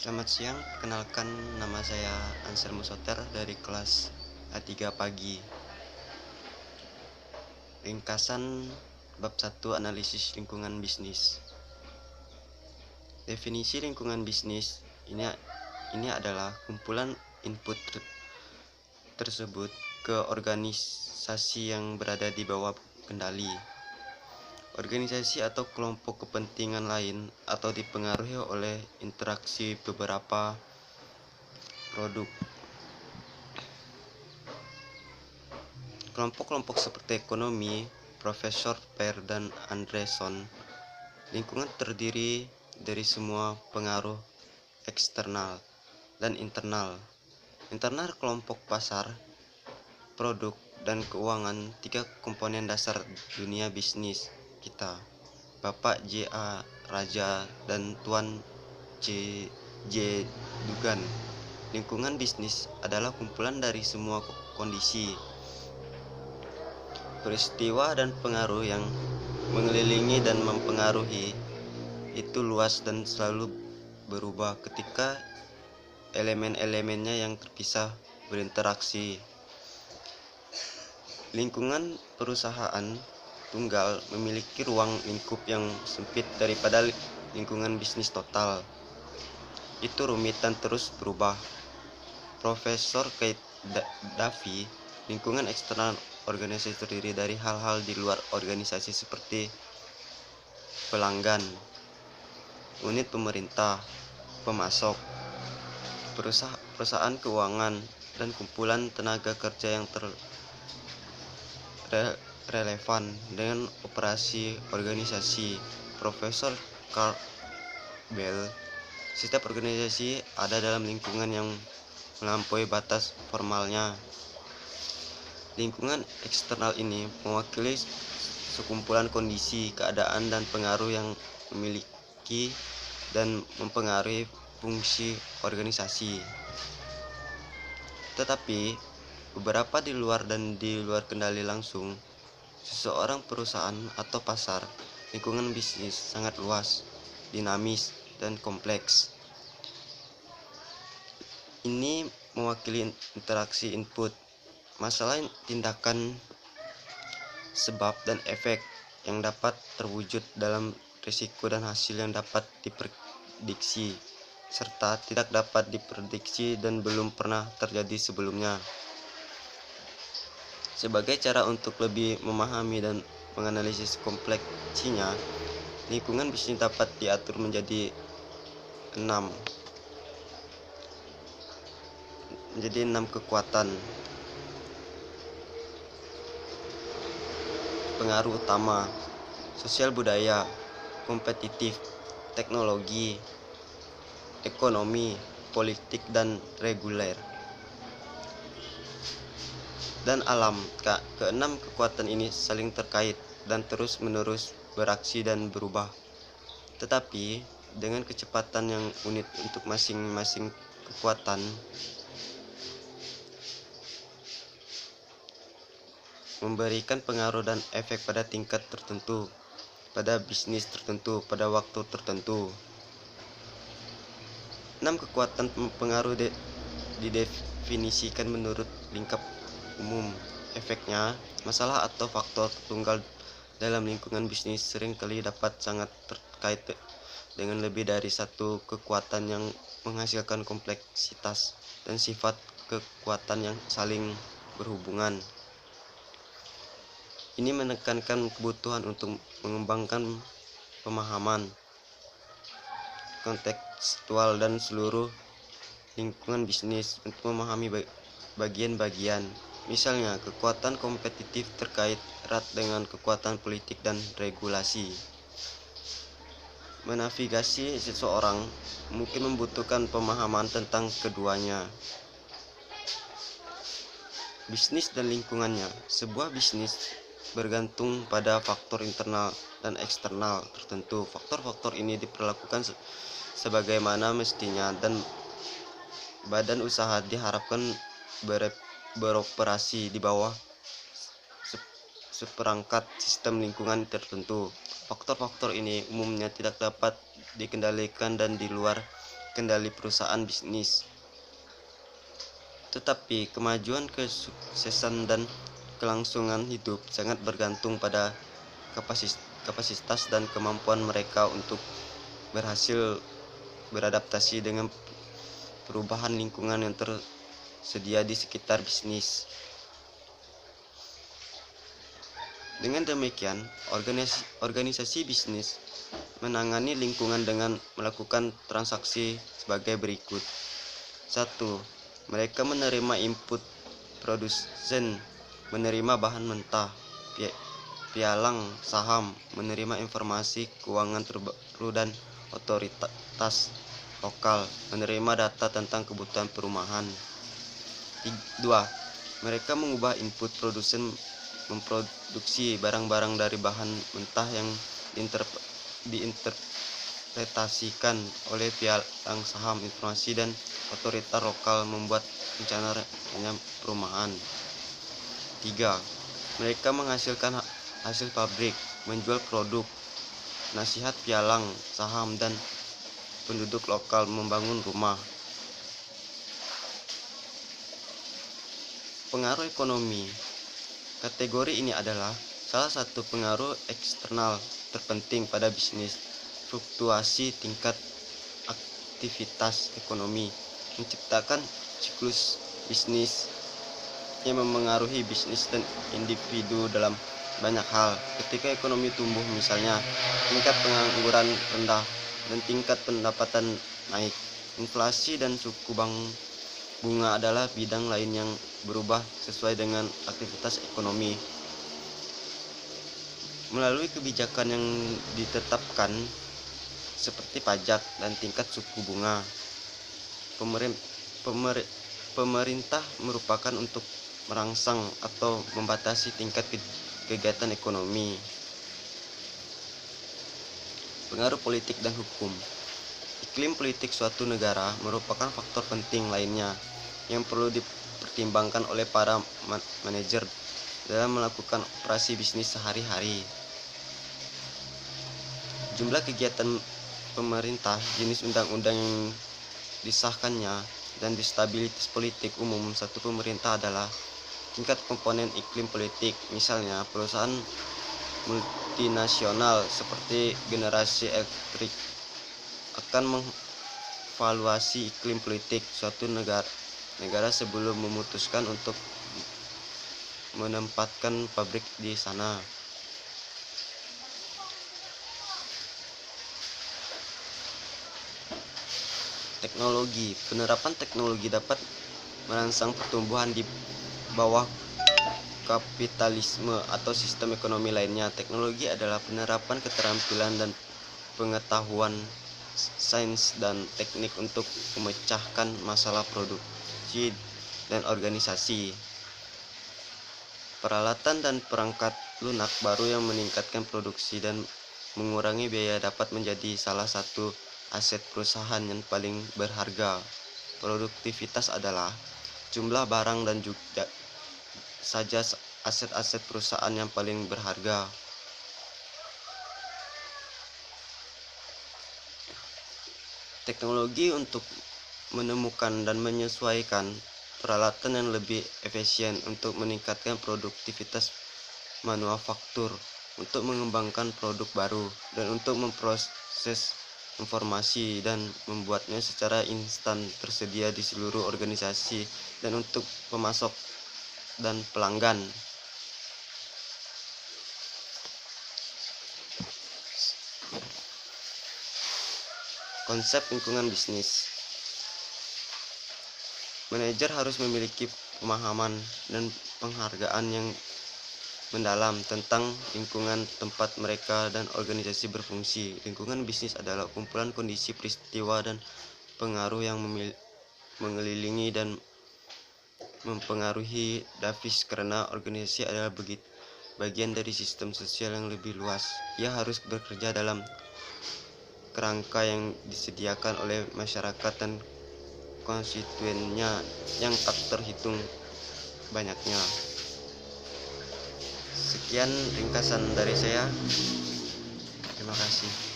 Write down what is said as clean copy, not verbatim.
Selamat siang, perkenalkan nama saya Ansel Musoter dari kelas A3 pagi. Ringkasan bab 1 analisis lingkungan bisnis. Definisi lingkungan bisnis ini adalah kumpulan input tersebut ke organisasi yang berada di bawah kendali organisasi atau kelompok kepentingan lain atau dipengaruhi oleh interaksi beberapa produk. Kelompok-kelompok seperti ekonomi, Profesor Per dan Andreson, lingkungan terdiri dari semua pengaruh eksternal dan internal. Internal kelompok pasar, produk, dan keuangan, tiga komponen dasar dunia bisnis kita. Bapak J.A. Raja dan Tuan J. Dugan. Lingkungan bisnis adalah kumpulan dari semua kondisi, peristiwa dan pengaruh yang mengelilingi dan mempengaruhi itu luas dan selalu berubah ketika elemen-elemennya yang terpisah berinteraksi. Lingkungan perusahaan tunggal memiliki ruang lingkup yang sempit daripada lingkungan bisnis total. Itu rumit dan terus berubah. Profesor Keith Duffy, lingkungan eksternal organisasi terdiri dari hal-hal di luar organisasi seperti pelanggan, unit pemerintah, pemasok, perusahaan keuangan, dan kumpulan tenaga kerja yang relevan dengan operasi organisasi. Profesor Carl Bell, setiap organisasi ada dalam lingkungan yang melampaui batas formalnya. Lingkungan eksternal ini mewakili sekumpulan kondisi, keadaan, dan pengaruh yang memiliki dan mempengaruhi fungsi organisasi. Tetapi beberapa di luar dan di luar kendali langsung seseorang, perusahaan, atau pasar. Lingkungan bisnis sangat luas, dinamis, dan kompleks. Ini mewakili interaksi input, masalah tindakan, sebab dan efek yang dapat terwujud dalam risiko dan hasil yang dapat diprediksi serta tidak dapat diprediksi dan belum pernah terjadi sebelumnya. Sebagai cara untuk lebih memahami dan menganalisis kompleksinya, lingkungan bisnis dapat diatur menjadi enam kekuatan. Pengaruh utama: sosial budaya, kompetitif, teknologi, ekonomi, politik, dan reguler. Dan alam. Keenam kekuatan ini saling terkait dan terus-menerus beraksi dan berubah. Tetapi dengan kecepatan yang unik untuk masing-masing kekuatan, memberikan pengaruh dan efek pada tingkat tertentu, pada bisnis tertentu, pada waktu tertentu. 6 kekuatan pengaruh didefinisikan menurut lingkup umum. Efeknya, masalah atau faktor tunggal dalam lingkungan bisnis seringkali dapat sangat terkait dengan lebih dari satu kekuatan yang menghasilkan kompleksitas dan sifat kekuatan yang saling berhubungan. Ini menekankan kebutuhan untuk mengembangkan pemahaman kontekstual dan seluruh lingkungan bisnis untuk memahami bagian-bagian. Misalnya, kekuatan kompetitif terkait erat dengan kekuatan politik dan regulasi. Menavigasi seseorang mungkin membutuhkan pemahaman tentang keduanya. Bisnis dan lingkungannya. Sebuah bisnis bergantung pada faktor internal dan eksternal tertentu. Faktor-faktor ini diperlakukan sebagaimana mestinya dan badan usaha diharapkan beroperasi di bawah seperangkat sistem lingkungan tertentu. Faktor-faktor ini umumnya tidak dapat dikendalikan dan di luar kendali perusahaan bisnis. Tetapi kemajuan, kesuksesan, dan kelangsungan hidup sangat bergantung pada kapasitas dan kemampuan mereka untuk berhasil beradaptasi dengan perubahan lingkungan yang tersedia di sekitar bisnis. Dengan demikian, organisasi bisnis menangani lingkungan dengan melakukan transaksi sebagai berikut. 1. Mereka menerima input produsen, menerima bahan mentah. Pialang saham, menerima informasi keuangan terbaru dan otoritas lokal, menerima data tentang kebutuhan perumahan. 2. Mereka mengubah input produsen memproduksi barang-barang dari bahan mentah yang diinterpretasikan oleh pialang saham, informasi, dan otoritas lokal membuat rencana perumahan. 3. Mereka menghasilkan hasil pabrik, menjual produk, nasihat pialang saham dan penduduk lokal membangun rumah. Pengaruh ekonomi. Kategori ini adalah salah satu pengaruh eksternal terpenting pada bisnis. Fluktuasi tingkat aktivitas ekonomi menciptakan siklus bisnis yang memengaruhi bisnis dan individu dalam banyak hal. Ketika ekonomi tumbuh, misalnya tingkat pengangguran rendah dan tingkat pendapatan naik, inflasi dan suku bunga adalah bidang lain yang berubah sesuai dengan aktivitas ekonomi. Melalui kebijakan yang ditetapkan seperti pajak dan tingkat suku bunga, pemerintah merupakan untuk merangsang atau membatasi tingkat kegiatan ekonomi. Pengaruh politik dan hukum. Iklim politik suatu negara merupakan faktor penting lainnya yang perlu dipertimbangkan oleh para manajer dalam melakukan operasi bisnis sehari-hari. Jumlah kegiatan pemerintah, jenis undang-undang yang disahkannya, dan stabilitas politik umum satu pemerintah adalah tingkat komponen iklim politik. Misalnya, perusahaan multinasional seperti Generasi Electric akan mengevaluasi iklim politik suatu negara sebelum memutuskan untuk menempatkan pabrik di sana. Teknologi. Penerapan teknologi dapat merangsang pertumbuhan di bawah kapitalisme atau sistem ekonomi lainnya. Teknologi adalah penerapan keterampilan dan pengetahuan sains dan teknik untuk memecahkan masalah produksi dan organisasi. Peralatan dan perangkat lunak baru yang meningkatkan produksi dan mengurangi biaya dapat menjadi salah satu aset perusahaan yang paling berharga. Produktivitas adalah jumlah barang dan juga saja aset-aset perusahaan yang paling berharga. Teknologi untuk menemukan dan menyesuaikan peralatan yang lebih efisien untuk meningkatkan produktivitas manufaktur, untuk mengembangkan produk baru, dan untuk memproses informasi dan membuatnya secara instan tersedia di seluruh organisasi dan untuk pemasok dan pelanggan. Konsep lingkungan bisnis. Manajer harus memiliki pemahaman dan penghargaan yang mendalam tentang lingkungan tempat mereka dan organisasi berfungsi. Lingkungan bisnis adalah kumpulan kondisi, peristiwa, dan pengaruh yang mengelilingi dan mempengaruhi Davis karena organisasi adalah bagian dari sistem sosial yang lebih luas. Ia harus bekerja dalam kerangka yang disediakan oleh masyarakat dan konstituennya yang tak terhitung banyaknya. Sekian ringkasan dari saya. Terima kasih.